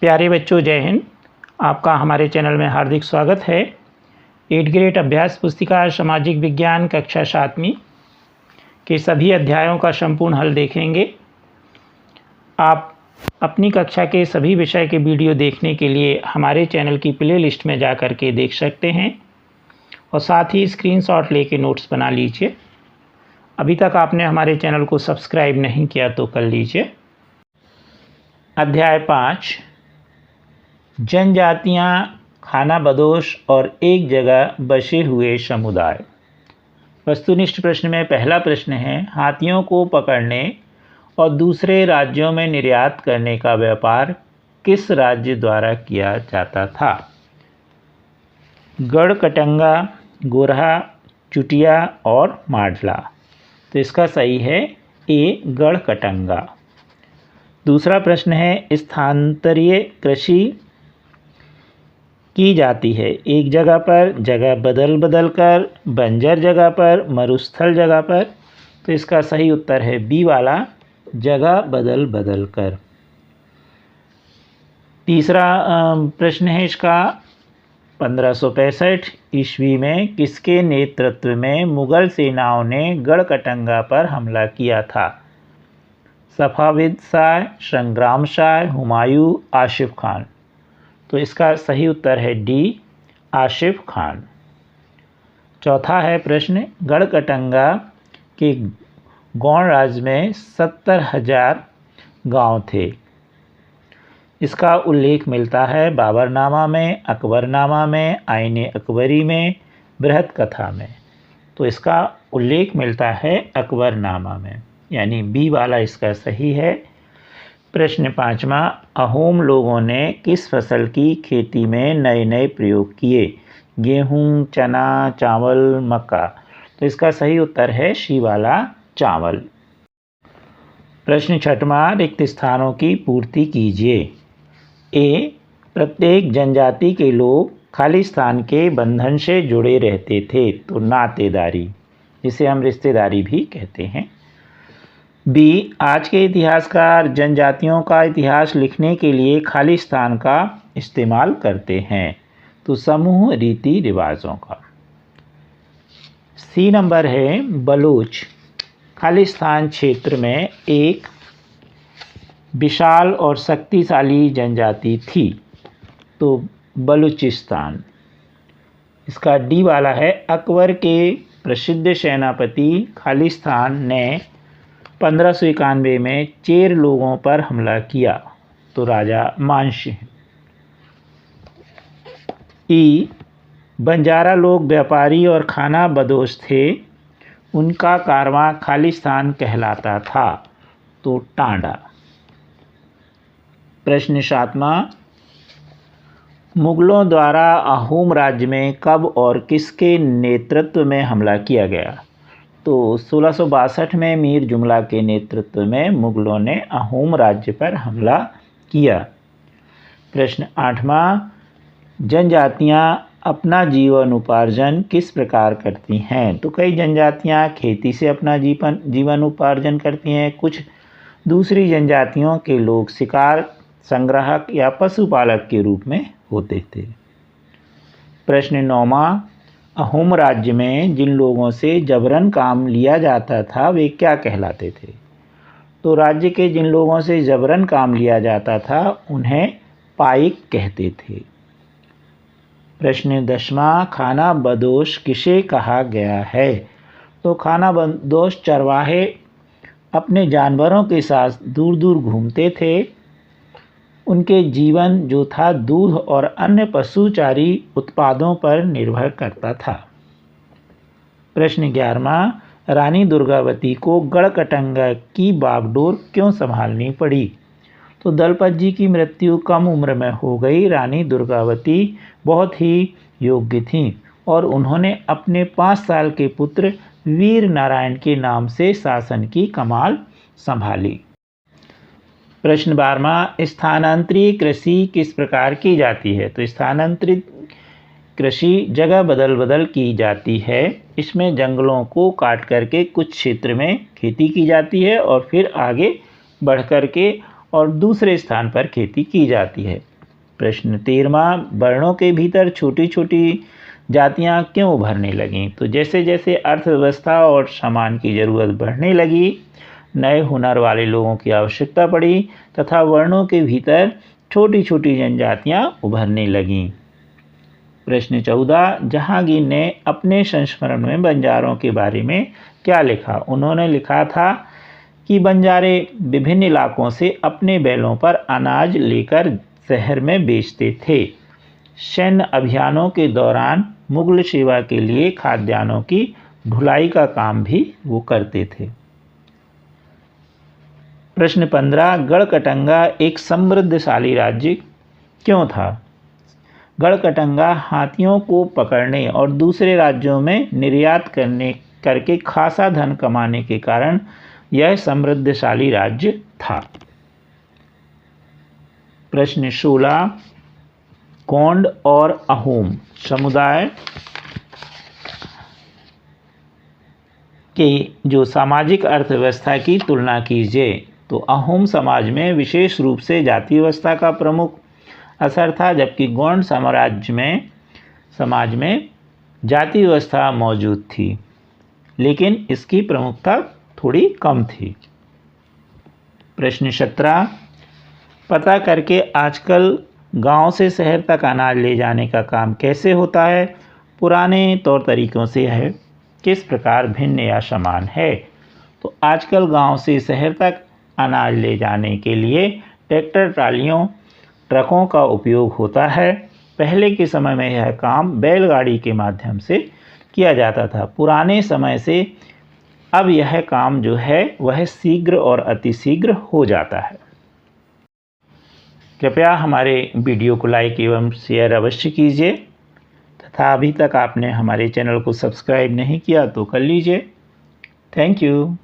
प्यारे बच्चों, जय हिंद। आपका हमारे चैनल में हार्दिक स्वागत है। 8th ग्रेड अभ्यास पुस्तिका सामाजिक विज्ञान कक्षा 7वीं के सभी अध्यायों का संपूर्ण हल देखेंगे। आप अपनी कक्षा के सभी विषय के वीडियो देखने के लिए हमारे चैनल की प्ले लिस्ट में जा कर के देख सकते हैं और साथ ही स्क्रीनशॉट लेके नोट्स बना लीजिए। अभी तक आपने हमारे चैनल को सब्सक्राइब नहीं किया तो कर लीजिए। अध्याय 5, जनजातियाँ, खानाबदोश और एक जगह बसे हुए समुदाय। वस्तुनिष्ठ प्रश्न में पहला प्रश्न है, हाथियों को पकड़ने और दूसरे राज्यों में निर्यात करने का व्यापार किस राज्य द्वारा किया जाता था? गढ़कटंगा, गोरहा, चुटिया और माडला। तो इसका सही है ए, गढ़कटंगा। दूसरा प्रश्न है, स्थानांतरीय कृषि की जाती है एक जगह पर, जगह बदल बदल कर, बंजर जगह पर, मरुस्थल जगह पर। तो इसका सही उत्तर है बी वाला, जगह बदल बदल कर। तीसरा प्रश्न है इसका, 1565 ईस्वी में किसके नेतृत्व में मुगल सेनाओं ने गढ़कटंगा पर हमला किया था? सफाविद शाह, संग्राम शाह, हुमायूं, आसिफ खान। तो इसका सही उत्तर है डी, आसिफ खान। चौथा है प्रश्न, गढ़कटंगा के गौड़ राज्य में 70,000 गांव थे। इसका उल्लेख मिलता है बाबरनामा में, अकबरनामा में, आईने अकबरी में, बृहद कथा में। तो इसका उल्लेख मिलता है अकबरनामा में, यानी बी वाला इसका सही है। प्रश्न 5वां, अहोम लोगों ने किस फसल की खेती में नए नए प्रयोग किए? गेहूं, चना, चावल, मक्का। तो इसका सही उत्तर है सी वाला, चावल। प्रश्न 6वां, रिक्त स्थानों की पूर्ति कीजिए। ए, प्रत्येक जनजाति के लोग खाली स्थान के बंधन से जुड़े रहते थे, तो नातेदारी, जिसे हम रिश्तेदारी भी कहते हैं। बी, आज के इतिहासकार जनजातियों का इतिहास लिखने के लिए खाली स्थान का इस्तेमाल करते हैं, तो समूह रीति रिवाजों का। सी नंबर है, बलूच खाली स्थान क्षेत्र में एक विशाल और शक्तिशाली जनजाति थी, तो बलूचिस्तान। इसका डी वाला है, अकबर के प्रसिद्ध सेनापति खालिस्तान ने 1591 में चेर लोगों पर हमला किया, तो राजा मानसिंह। ई, बंजारा लोग व्यापारी और खाना बदोश थे, उनका कारवां खालिस्तान कहलाता था, तो टांडा। प्रश्न 7वां, मुगलों द्वारा अहोम राज्य में कब और किसके नेतृत्व में हमला किया गया? तो 1662 में मीर जुमला के नेतृत्व में मुगलों ने अहोम राज्य पर हमला किया। प्रश्न 8वां, जनजातियां अपना जीवन उपार्जन किस प्रकार करती हैं? तो कई जनजातियां खेती से अपना जीवन उपार्जन करती हैं, कुछ दूसरी जनजातियों के लोग शिकार, संग्राहक या पशुपालक के रूप में होते थे। प्रश्न 9वां, अहोम राज्य में जिन लोगों से जबरन काम लिया जाता था वे क्या कहलाते थे? तो राज्य के जिन लोगों से जबरन काम लिया जाता था उन्हें पाइक कहते थे। प्रश्न 10वां, खाना बदोश किसे कहा गया है? तो खाना बदोश चरवाहे अपने जानवरों के साथ दूर दूर घूमते थे। उनके जीवन जो था दूध और अन्य पशुचारी उत्पादों पर निर्भर करता था। प्रश्न 11वां, रानी दुर्गावती को गढ़कटंगा की बागडोर क्यों संभालनी पड़ी? तो दलपत जी की मृत्यु कम उम्र में हो गई। रानी दुर्गावती बहुत ही योग्य थीं और उन्होंने अपने 5 साल के पुत्र वीर नारायण के नाम से शासन की कमान संभाली। प्रश्न 12वां, स्थानांतरीय कृषि किस प्रकार की जाती है? तो स्थानांतरित कृषि जगह बदल बदल की जाती है। इसमें जंगलों को काट करके कुछ क्षेत्र में खेती की जाती है और फिर आगे बढ़ कर के और दूसरे स्थान पर खेती की जाती है। प्रश्न 13वां, वर्णों के भीतर छोटी छोटी जातियां क्यों उभरने लगीं? तो जैसे जैसे अर्थव्यवस्था और सामान की ज़रूरत बढ़ने लगी, नए हुनर वाले लोगों की आवश्यकता पड़ी तथा वर्णों के भीतर छोटी छोटी जनजातियां उभरने लगीं। प्रश्न 14, जहांगीर ने अपने संस्मरण में बंजारों के बारे में क्या लिखा? उन्होंने लिखा था कि बंजारे विभिन्न इलाकों से अपने बैलों पर अनाज लेकर शहर में बेचते थे। सैन्य अभियानों के दौरान मुगल सेवा के लिए खाद्यान्नों की ढुलाई का काम भी वो करते थे। प्रश्न 15, गढ़कटंगा एक समृद्धशाली राज्य क्यों था? गढ़कटंगा हाथियों को पकड़ने और दूसरे राज्यों में निर्यात करके खासा धन कमाने के कारण यह समृद्धशाली राज्य था। प्रश्न 16, गोंड और अहोम समुदाय के जो सामाजिक अर्थव्यवस्था की तुलना कीजिए। तो अहोम समाज में विशेष रूप से जाति व्यवस्था का प्रमुख असर था, जबकि गोंड समाज में जाति व्यवस्था मौजूद थी, लेकिन इसकी प्रमुखता थोड़ी कम थी। प्रश्न 17, पता करके आजकल गांव से शहर तक अनाज ले जाने का काम कैसे होता है? पुराने तौर तरीकों से यह किस प्रकार भिन्न या समान है? तो आजकल गांव से शहर तक अनाज ले जाने के लिए ट्रैक्टर, ट्रालियों, ट्रकों का उपयोग होता है। पहले के समय में यह काम बैलगाड़ी के माध्यम से किया जाता था। पुराने समय से अब यह काम जो है वह शीघ्र और अतिशीघ्र हो जाता है। कृपया हमारे वीडियो को लाइक एवं शेयर अवश्य कीजिए तथा अभी तक आपने हमारे चैनल को सब्सक्राइब नहीं किया तो कर लीजिए। Thank you.